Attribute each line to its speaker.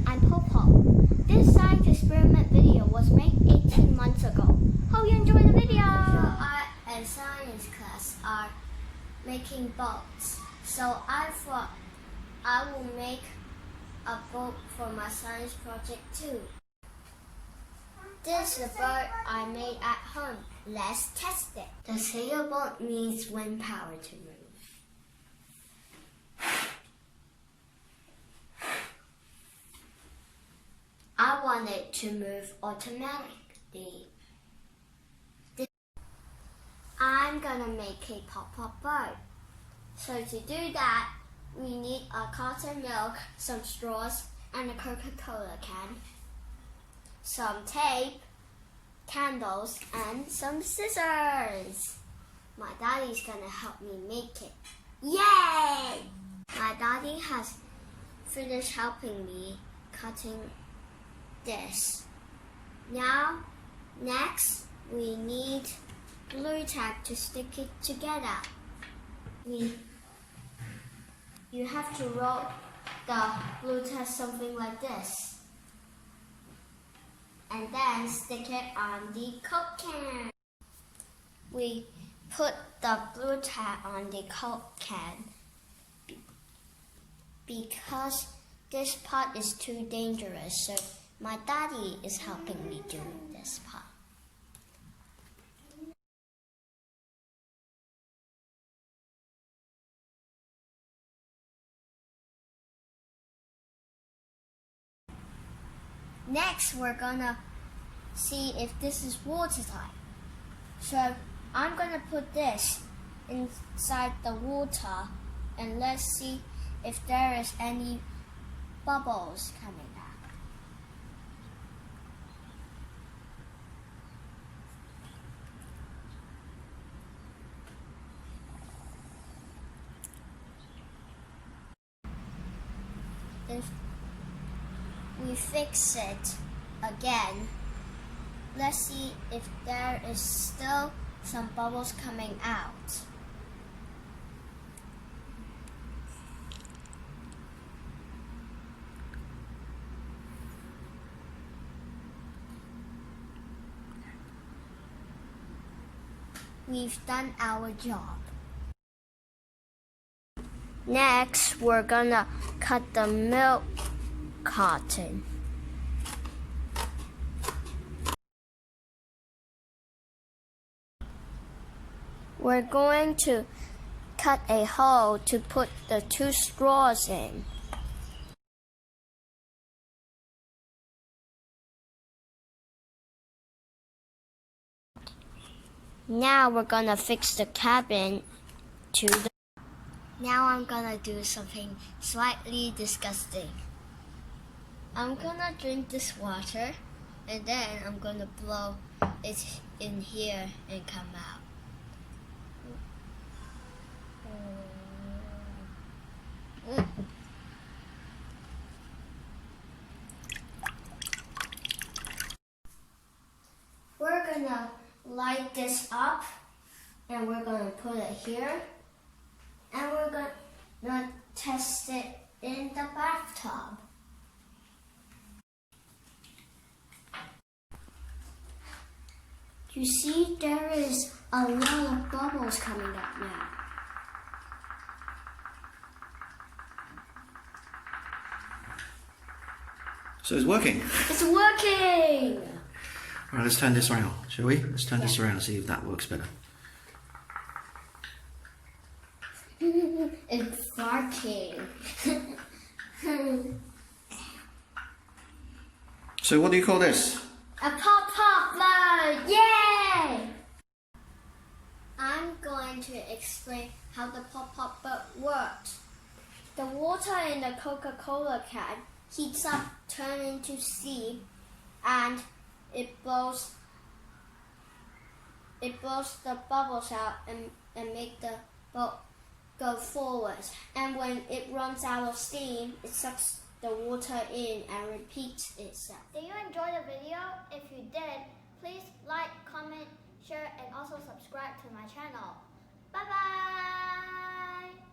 Speaker 1: I'm Popo. This science experiment video was made 18 months ago. Hope you enjoy the video! Art and science class are making boats. So I thought I will make a boat for my science project too. This is a boat I made at home. Let's test it. The sailboat needs wind power to move. I want it to move automatically. I'm gonna make a pop-up boat. So to do that, we need a carton milk, some straws, and a Coca-Cola can, some tape, candles, and some scissors. My daddy's gonna help me make it. Yay! My daddy has finished helping me cutting this. Now, next, we need glue tack to stick it together. You have to roll the glue tack something like this, and then stick it on the Coke can. We put the glue tack on the Coke can because this part is too dangerous, so my daddy is helping me do this part. Next, we're gonna see if this is watertight. So I'm gonna put this inside the water and let's see if there is any bubbles coming out. If we fix it again, let's see if there is still some bubbles coming out. We've done our job. Next, we're gonna cut the milk carton. We're going to cut a hole to put the 2 straws in. Now we're gonna fix the cabin to the... Now I'm gonna do something slightly disgusting. I'm gonna drink this water and then I'm gonna blow it in here and come out. We're gonna light this up and we're gonna put it here and we're gonna test it in the bathtub. You see, there is a lot of bubbles coming up now.
Speaker 2: So it's working.
Speaker 1: It's working!
Speaker 2: Right, let's turn this around, shall we? Let's turn this around and see if that works better.
Speaker 1: It's barking.
Speaker 2: So what do you call this?
Speaker 1: A pop-pop boat! Yay! I'm going to explain how the pop-pop boat works. The water in the Coca-Cola can heats up, turns into steam, and it blows the bubbles out and make the boat go forward. And when it runs out of steam, it sucks the water in and repeats itself. Did you enjoy the video? If you did, please like, comment, share, and also subscribe to my channel. Bye bye!